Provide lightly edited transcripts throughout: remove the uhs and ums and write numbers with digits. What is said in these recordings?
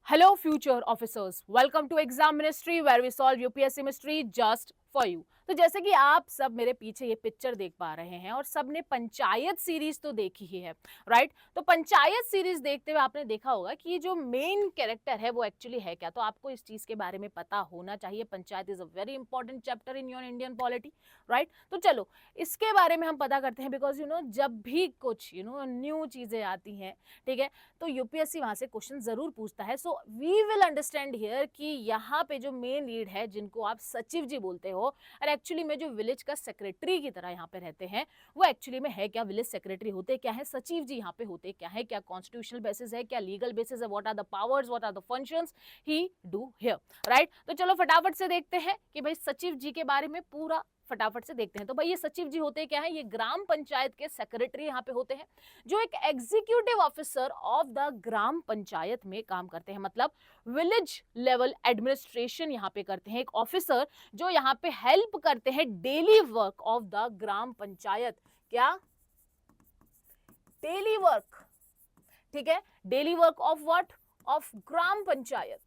Hello, future officers. Welcome to Exam Ministry, where we solve UPSC mystery just for you. तो जैसे कि आप सब मेरे पीछे ये पिक्चर देख पा रहे हैं और सबने पंचायत सीरीज तो देखी ही है, राइट? तो पंचायत सीरीज देखते हुए आपने देखा होगा कि ये जो मेन कैरेक्टर है वो एक्चुअली है क्या, तो आपको इस चीज के बारे में पता होना चाहिए। Panchayat is a very important chapter in your Indian polity, right? तो चलो इसके बारे में हम पता करते हैं, बिकॉज जब भी कुछ न्यू चीजें आती हैं, ठीक है, तो यूपीएससी वहां से क्वेश्चन जरूर पूछता है। So we will understand here कि यहाँ पे जो मेन लीड है, जिनको आप सचिव जी बोलते हो, और एक्चुअली में जो विलेज का सेक्रेटरी की तरह यहाँ पे रहते हैं, वो एक्चुअली में है क्या? विलेज सेक्रेटरी होते क्या है? सचिव जी यहाँ पे होते क्या है? क्या कॉन्स्टिट्यूशनल बेसिस है? क्या लीगल बेसिस है? What are the powers, what are the functions he do here, right? तो चलो फटाफट से देखते हैं कि भाई सचिव जी के बारे में पूरा फटाफट से देखते हैं। तो भाई ये सचिव जी होते क्या है? ये ग्राम पंचायत के सेक्रेटरी यहाँ पे होते हैं, जो एक executive officer of the gram panchayat में काम करते हैं। मतलब विलेज लेवल एडमिनिस्ट्रेशन यहाँ पे करते हैं, एक ऑफिसर जो यहाँ पे हेल्प करते हैं daily work of the gram panchayat. क्या? डेली वर्क, ठीक है, daily work of what? Of gram panchayat.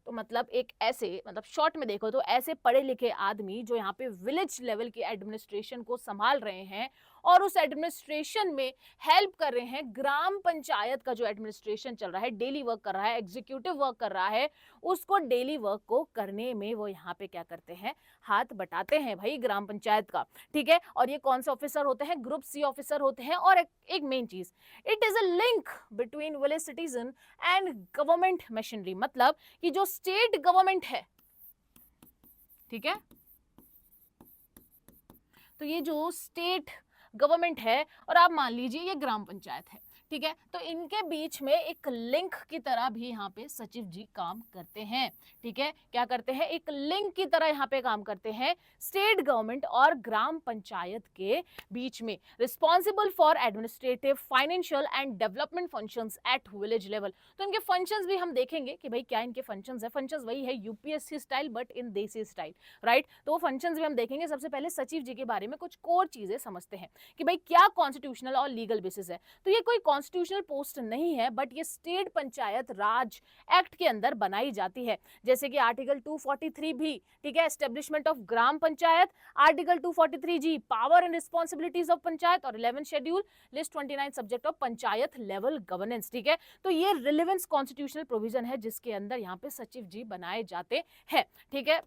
तो मतलब एक ऐसे, मतलब शॉर्ट में देखो तो ऐसे पढ़े लिखे आदमी जो यहाँ पे विलेज लेवल के एडमिनिस्ट्रेशन को संभाल रहे हैं और उस एडमिनिस्ट्रेशन में हेल्प कर रहे हैं। ग्राम पंचायत का जो एडमिनिस्ट्रेशन चल रहा है, डेली वर्क कर रहा है, एग्जीक्यूटिव वर्क कर रहा है, उसको डेली वर्क को करने में वो यहाँ पे क्या करते हैं? हाथ बटाते हैं भाई ग्राम पंचायत का, ठीक है। और ये कौन से ऑफिसर होते हैं? ग्रुप सी ऑफिसर होते हैं। और एक मेन चीज, it is a link between village citizen and government machinery. मतलब कि जो स्टेट गवर्नमेंट है, ठीक है, तो ये जो स्टेट गवर्नमेंट है और आप मान लीजिए ये ग्राम पंचायत है, ठीक है, तो इनके बीच में एक लिंक की तरह भी यहाँ पे सचिव जी काम करते हैं, ठीक है। क्या करते हैं? एक लिंक की तरह यहाँ पे काम करते हैं स्टेट गवर्नमेंट और ग्राम पंचायत के बीच में, responsible for administrative, financial and development functions at village level. तो इनके फंक्शंस भी हम देखेंगे कि भाई क्या इनके फंक्शंस है। फंक्शंस वही है यूपीएससी स्टाइल बट इन देसी स्टाइल, राइट? तो वो फंक्शंस भी हम देखेंगे। सबसे पहले सचिव जी के बारे में कुछ कोर चीजें समझते हैं कि भाई क्या कॉन्स्टिट्यूशनल और लीगल बेसिस है। तो ये कोई कॉन्स्टिट्यूशनल पोस्ट नहीं है, बट ये स्टेट पंचायत राज एक्ट के अंदर बनाई जाती है। जैसे कि आर्टिकल 243 भी, ठीक है, establishment of gram panchayat, article 243 G power and responsibilities of panchayat, और 11 schedule list 29 subject of panchayat level governance, ठीक है। तो ये रिलेवेंस कॉन्स्टिट्यूशनल प्रोविजन है जिसके अंदर यहाँ पे सचिव जी बनाए जाते हैं, ठीक है।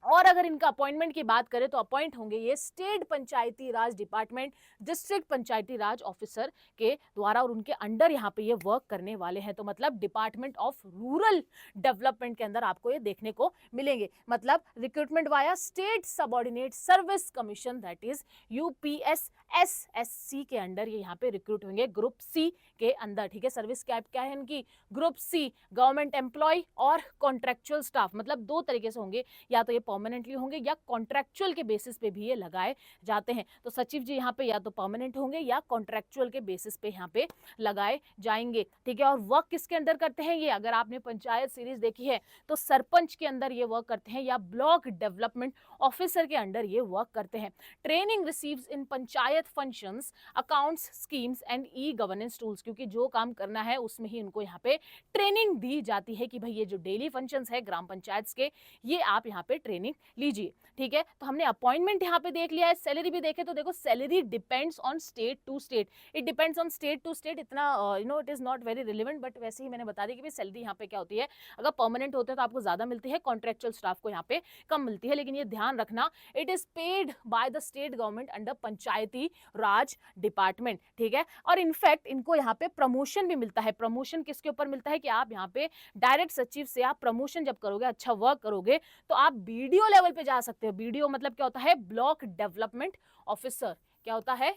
और अगर इनका अपॉइंटमेंट की बात करें तो अपॉइंट होंगे ये स्टेट पंचायती राज डिपार्टमेंट, डिस्ट्रिक्ट पंचायती राज ऑफिसर के द्वारा, और उनके अंडर यहाँ पे ये वर्क करने वाले हैं। तो मतलब डिपार्टमेंट ऑफ रूरल डेवलपमेंट के अंदर आपको ये देखने को मिलेंगे। मतलब recruitment via state subordinate service commission, that is UPSSSC के अंडर ये यहाँ पे रिक्रूट होंगे, ग्रुप सी के अंदर, ठीक है। सर्विस कैप क्या है इनकी? ग्रुप सी, गवर्नमेंट एम्प्लॉय और कॉन्ट्रेक्चुअल स्टाफ। मतलब दो तरीके से होंगे, या तो ये परमानेंटली होंगे या कॉन्ट्रैक्चुअल के बेसिस पे भी ये लगाए जाते हैं। तो सचिव जी यहाँ पे या तो परमानेंट होंगे या कॉन्ट्रैक्चुअल के बेसिस पे यहाँ पे लगाए जाएंगे, ठीक है। और वर्क किसके अंदर करते हैं ये? अगर आपने पंचायत सीरीज देखी है तो सरपंच के अंदर ये वर्क करते हैं या ब्लॉक डेवलपमेंट ऑफिसर के अंडर ये वर्क करते हैं। Training receives in panchayat functions, accounts, schemes and e governance tools, क्योंकि जो काम करना है उसमें ही इनको यहाँ पे ट्रेनिंग दी जाती है कि भाई ये जो डेली फंक्शंस है ग्राम पंचायत के, ये आप यहाँ पे ट्रेनिंग लीजिए, ठीक है। तो हमने अपॉइंटमेंट यहाँ पे देख लिया है। सैलरी भी देखे तो देखो, salary depends on state to state, it depends on state to state. इतना it is not very relevant, but वैसे ही मैंने बता दी कि भाई सैलरी यहाँ पे क्या होती है। अगर परमानेंट होते हैं तो आपको ज्यादा मिलती है, कॉन्ट्रेक्चुअल स्टाफ को यहाँ पे कम मिलती है। लेकिन ये ध्यान रखना, it is paid by the state government under Panchayati Raj department, ठीक है। और इनफैक्ट इनको यहाँ पे प्रमोशन भी मिलता है। प्रमोशन किसके ऊपर मिलता है? कि आप यहाँ पे डायरेक्ट सचिव से आप प्रमोशन जब करोगे, अच्छा वर्क करोगे, तो आप बीडीओ लेवल पे जा सकते हो। बीडीओ मतलब क्या होता है? Block development officer. क्या होता है?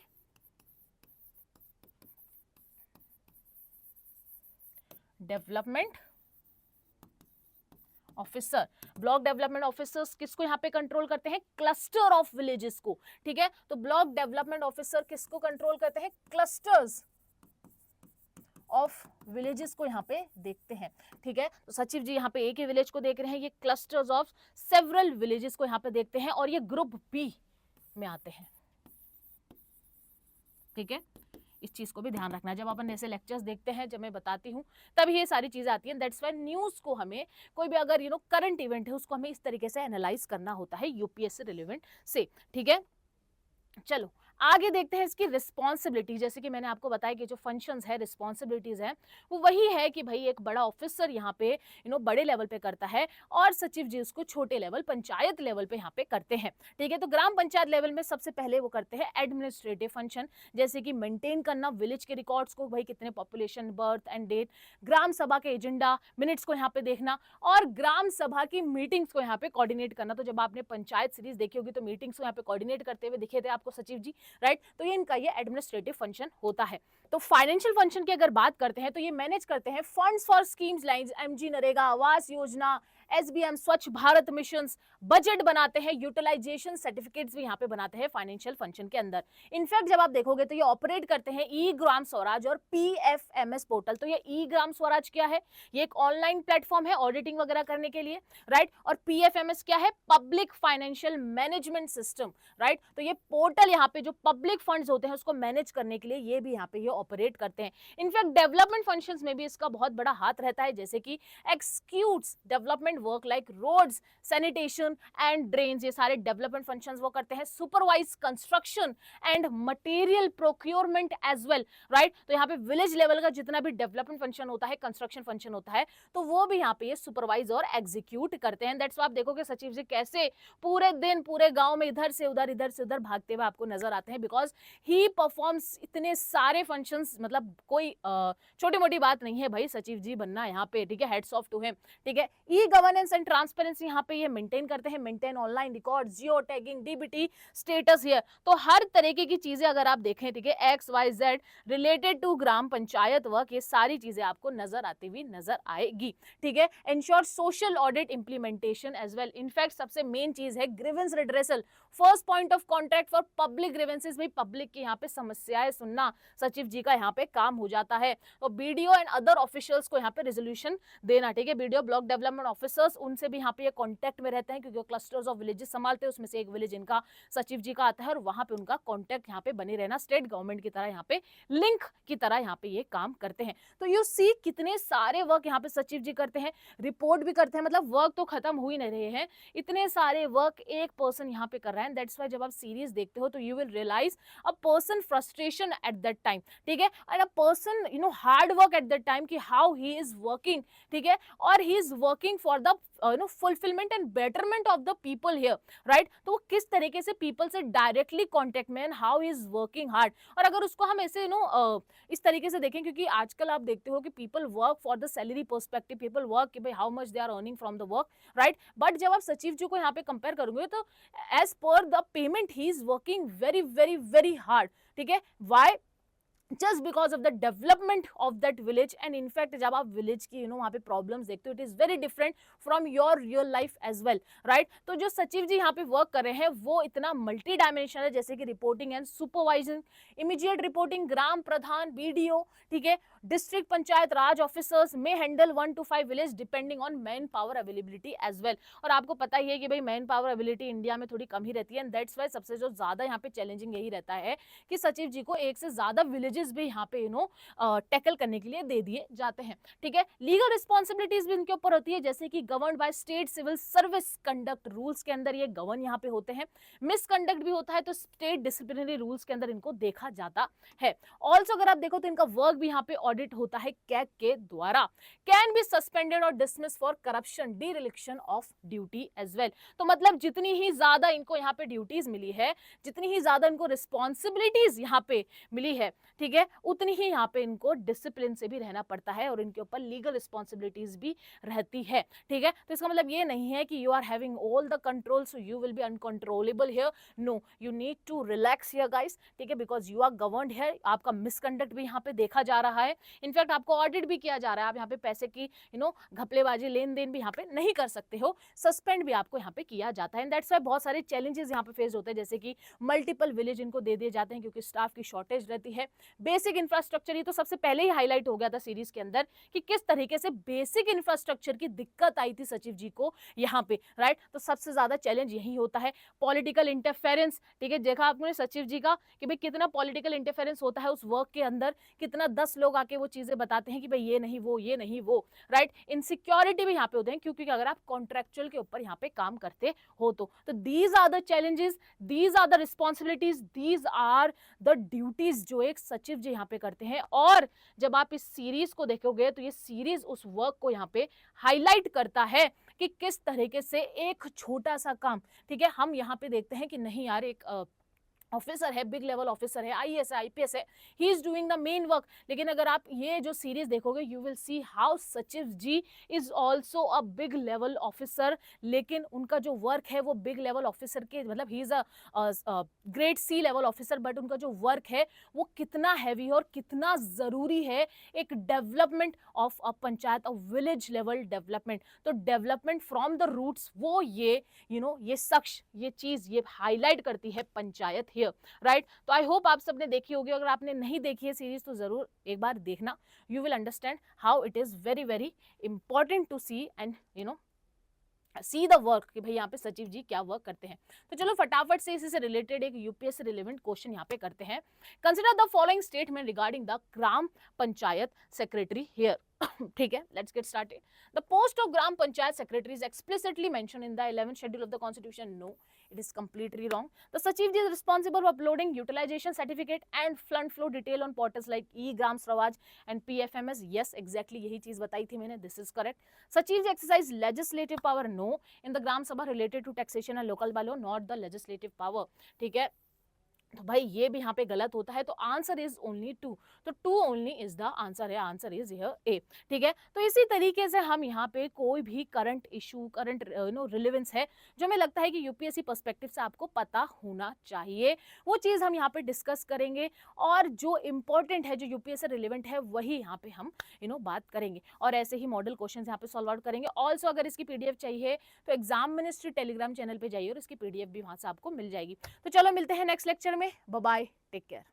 Development officer. Block development officers किसको यहाँ पे कंट्रोल करते हैं? क्लस्टर ऑफ विलेजेस को, ठीक है। तो ब्लॉक डेवलपमेंट ऑफिसर किसको कंट्रोल करते हैं? क्लस्टर्स ऑफ विलेजेस को यहाँ पे देखते हैं, ठीक है। तो सचिव जी यहाँ पे एक ही विलेज को देख रहे हैं, ये क्लस्टर्स ऑफ सेवरल विलेजेस को यहाँ पे देखते हैं, और ये ग्रुप बी में आते हैं, ठीक है। इस चीज को भी ध्यान रखना। जब अपन ऐसे लेक्चर्स देखते हैं, जब मैं बताती हूँ, तभी ये सारी चीजें आती हैं। दैट्स व्हाई न्यूज को हमें, कोई भी अगर करंट इवेंट है उसको हमें इस तरीके से एनालाइज करना होता है यूपीएससी रिलेवेंट से। ठीक है, चलो आगे देखते हैं इसकी रिस्पॉन्सिबिलिटी। जैसे कि मैंने आपको बताया कि जो फंक्शंस है, रिस्पॉन्सिबिलिटीज है, वो वही है कि भाई एक बड़ा ऑफिसर यहाँ पे बड़े लेवल पे करता है और सचिव जी उसको छोटे लेवल, पंचायत लेवल पे यहाँ पे करते हैं। ठीक है, तो ग्राम पंचायत लेवल में सबसे पहले वो करते हैं एडमिनिस्ट्रेटिव फंक्शन, जैसे कि मेंटेन करना विलेज के रिकॉर्ड्स को, भाई कितने पॉपुलेशन, बर्थ एंड डेट, ग्राम सभा के एजेंडा मिनट्स को यहाँ पे देखना, और ग्राम सभा की मीटिंग्स को यहाँ पे कोऑर्डिनेट करना। तो जब आपने पंचायत सीरीज देखी होगी तो मीटिंग्स को यहाँ पे कोऑर्डिनेट करते हुए दिखे थे आपको सचिव जी, राइट। तो ये इनका ये एडमिनिस्ट्रेटिव फंक्शन होता है। तो फाइनेंशियल फंक्शन की अगर बात करते हैं तो ये मैनेज करते हैं funds for schemes lines, MG NREGA, Awas Yojana, SBM, स्वच्छ भारत मिशन, बजट बनाते हैं, यूटिलाइजेशन सर्टिफिकेट्स भी यहाँ पे बनाते हैं फाइनेंशियल फंक्शन के अंदर। इनफैक्ट जब आप देखोगे तो ये ऑपरेट करते हैं ई ग्राम स्वराज और पीएफएमएस पोर्टल। तो ये ई ग्राम स्वराज क्या है? ये एक ऑनलाइन प्लेटफॉर्म है ऑडिटिंग वगैरह करने के लिए, राइट। और पीएफएमएस क्या है? Public financial management system, right. तो ये पोर्टल यहाँ पे जो पब्लिक फंड्स होते हैं उसको मैनेज करने के लिए ये भी यहाँ पे ये ऑपरेट करते हैं। इनफैक्ट डेवलपमेंट फंक्शंस में भी इसका बहुत बड़ा हाथ रहता है, जैसे कि executes development work like roads, sanitation and drains, ये सारे डेवलपमेंट फंक्शंस वो करते हैं। Supervise construction and material procurement as well, right. तो यहाँ पे विलेज लेवल का जितना भी डेवलपमेंट फंक्शन होता है, कंस्ट्रक्शन फंक्शन होता है, तो वो भी यहाँ पे ये सुपरवाइज और एग्जीक्यूट करते हैं। दैट्स आप देखोगे सचिव जी कैसे पूरे दिन पूरे गांव में इधर से उधर भागते हुए आपको नजर आते हैं, बिकॉज ही परफॉर्म्स इतने सारे फंक्शंस। मतलब कोई छोटी मोटी बात नहीं है भाई सचिव जी बनना यहाँ पे, ठीक है। हेड्स ऑफ टू हिम, ठीक है। ई गवर्नेंस एंड ट्रांसपेरेंसी यहाँ पे ये मेंटेन करते हैं, maintain online record, geo tagging, DBT status here. तो हर तरीके की चीजें अगर आप देखें, ठीक है, X Y Z related to gram panchayat work, ये सारी चीजें आपको नजर आती हुई नजर आएगी, ठीक है। Ensure social audit implementation as well. In fact सबसे मेन चीज है grievance redressal, first point of contact for public grievances. भाई पब्लिक की यहाँ पे समस्याएं सुनना सचिव जी का यहाँ पे काम हो जाता है। और बीडीओ एंड अदर ऑफिशियल्स को यहाँ पे रेजोल्यूशन देना, ठीक है। बीडीओ, ब्लॉक डेवलपमेंट ऑफिसर्स, उनसे भी यहाँ पे ये कॉन्टैक्ट में रहते हैं, क्योंकि क्लस्टर्स ऑफ विलेजेस संभालते हैं, उसमें से एक विलेज इनका सचिव जी का आता है, और वहां पे उनका कॉन्टैक्ट यहाँ पे बने रहना, स्टेट गवर्नमेंट की तरह यहाँ पे लिंक की तरह यहाँ पे ये काम करते हैं। तो यू सी कितने सारे वर्क यहाँ पे सचिव जी करते हैं, रिपोर्ट भी करते हैं। मतलब वर्क तो खत्म हो ही नहीं रहे हैं, इतने सारे वर्क एक पर्सन यहाँ पे कर रहा है। दैट्स व्हाई जब आप सीरीज देखते हो तो you will realise a person frustration at that time, ठीक है, and a person hard work at that time, कि हाउ ही इज वर्किंग, ठीक है, और he is working for the fulfilment and betterment of the people here, right. तो वो किस तरीके से पीपल से डायरेक्टली कॉन्टेक्ट में, and how he is working hard. और अगर उसको हम ऐसे इस तरीके से देखें, क्योंकि आजकल आप देखते हो कि people work for the salary perspective, people work कि भाई how much they are earning from the work, right. But जब आप सचिव जी को यहाँ पे कंपेयर करोगे तो as per the payment he is working very very very hard, ठीक है। Why? just because of the development of that village, and in fact जब आप village की वहाँ पे problems देखते हो, it is very different from your real life as well, right। तो जो सचिव जी यहाँ पे work कर रहे हैं वो इतना मल्टी डायमेंशनल है, जैसे कि reporting and supervising, immediate reporting, gram pradhan, BDO, ठीक है, डिस्ट्रिक्ट पंचायत राज ऑफिसर्स में handle 1 to 5 village depending on man power availability as well. और आपको पता ही है कि भाई मैन पावर अवेलेबिलिटी इंडिया में थोड़ी कम ही रहती है, एंड दैट्स वाई सबसे जो ज्यादा यहाँ पे चैलेंजिंग यही रहता है कि सचिव जी को एक से ज्यादा विलेजेस भी यहाँ पे टैकल करने के लिए दे दिए जाते हैं, ठीक है। लीगल रिस्पॉन्सिबिलिटीज भी इनके ऊपर होती है, जैसे कि govern by state civil service conduct rules के अंदर ये गवर्न यहाँ पे होते हैं। मिसकंडक्ट भी होता है तो स्टेट डिसिप्लिनरी रूल्स के अंदर इनको देखा जाता है। ऑल्सो अगर आप देखो तो इनका वर्क भी यहाँ पे ऑडिट होता है कैग के द्वारा। कैन बी सस्पेंडेड और dismiss for corruption, dereliction of duty as well. तो मतलब जितनी ही ज्यादा इनको यहाँ पे ड्यूटीज मिली है, जितनी ही ज्यादा इनको रिस्पॉन्सिबिलिटीज यहाँ पे मिली है, ठीक है, उतनी ही यहाँ पे इनको डिसिप्लिन से भी रहना पड़ता है, और इनके ऊपर लीगल रिस्पॉन्सिबिलिटीज भी रहती है, ठीक है। तो इसका मतलब ये नहीं है कि you are having all the control so you will be uncontrollable here, no, you need to relax here guys, ठीक है, because you are governed here. आपका मिसकंडक्ट भी यहाँ पे देखा जा रहा है, इनफैक्ट आपको ऑडिट भी किया जा रहा है। आप यहाँ पे पैसे की घपलेबाजी, लेन देन भी यहाँ पे नहीं कर सकते हो, सस्पेंड भी आपको यहाँ पे किया जाता है। एंड दैट्स व्हाई बहुत सारे चैलेंजेस यहाँ पे फेस होते हैं, जैसे कि मल्टीपल विलेज इनको दे दिए जाते हैं क्योंकि स्टाफ की शॉर्टेज रहती है, बेसिक इंफ्रास्ट्रक्चर, ये तो सबसे पहले ही हाईलाइट हो गया था सीरीज के अंदर कि किस तरीके से बेसिक इंफ्रास्ट्रक्चर की दिक्कत आई थी सचिव जी को यहाँ पे, राइट। तो सबसे ज्यादा चैलेंज यही होता है, पॉलिटिकल इंटरफेरेंस, ठीक है। देखा आपने सचिव जी का कि भाई कितना पॉलिटिकल इंटरफेरेंस होता है उस वर्क के अंदर, कितना 10 लोग आके वो चीजें बताते हैं कि भाई ये नहीं वो, ये नहीं वो, राइट। इनसिक्योरिटी भी यहाँ पे होते हैं, क्योंकि अगर आप कॉन्ट्रेक्चुअल के ऊपर यहाँ पे काम करते हो तो these are the challenges, these are the responsibilities, these are the duties जो एक सचिव जी यहाँ पे करते हैं। और जब आप इस सीरीज को देखोगे तो ये सीरीज उस वर्क को यहाँ पे हाईलाइट करता है कि किस तरीके से एक छोटा सा काम, ठीक है, हम यहाँ पे देखते हैं कि नहीं यार एक ऑफिसर है, बिग लेवल ऑफिसर है, आईएएस है, आईपीएस है, he is doing the main work. लेकिन अगर आप ये जो सीरीज देखोगे you will see how sachiv ji is also a big level officer, लेकिन उनका जो वर्क है वो बिग लेवल ऑफिसर के मतलब ही is a great C level officer, but उनका जो वर्क है वो कितना हैवी और कितना जरूरी है एक development of a panchayat, a village level development. तो डेवलपमेंट फ्रॉम द रूट्स, वो ये ये शख्स, ये चीज ये हाईलाइट करती है पंचायत हियर, राइट। तो आई होप आप सबने देखी होगी, अगर आपने नहीं देखी है सीरीज तो जरूर एक बार देखना, you will understand how it is very very important to see and see the work कि भाई यहाँ पे सचिव जी क्या वर्क करते हैं। तो चलो फटाफट से इसी से रिलेटेड एक यूपीएससी रिलेवेंट क्वेश्चन यहाँ पे करते हैं। Consider the following statement regarding the gram panchayat secretary here. ठीक है, let's get started. The post of gram panchayat secretary is explicitly mentioned in the 11th schedule of the constitution. No, it is completely wrong. The Sachiv is responsible for uploading utilization certificate and fund flow detail on portals like e-gram Swaraj and PFMS. Yes, exactly यही चीज बताई थी मैंने, this is correct. Sachiv exercise legislative power, no, in the Gram Sabha related to taxation and local bylaw, not the legislative power. ठीक है, तो भाई ये भी यहाँ पे गलत होता है, तो आंसर इज ओनली 2, तो 2 ओनली इज द आंसर है, आंसर इज हियर ए। ठीक है, तो इसी तरीके से हम यहाँ पे कोई भी करंट इशू, करंट रिलेवेंस है जो हमें लगता है कि यूपीएससी पर्सपेक्टिव से आपको पता होना चाहिए, वो चीज हम यहाँ पे डिस्कस करेंगे, और जो इंपॉर्टेंट है, जो यूपीएससी रिलेवेंट है, वही यहाँ पे हम बात करेंगे, और ऐसे ही मॉडल क्वेश्चन यहाँ पे सॉल्व आउट करेंगे। ऑल्सो अगर इसकी पीडीएफ चाहिए तो एग्जाम मिनिस्ट्री टेलीग्राम चैनल पे जाइए और इसकी पीडीएफ भी वहां से आपको मिल जाएगी। तो चलो मिलते हैं नेक्स्ट लेक्चर में, बाय बाय, टेक केयर।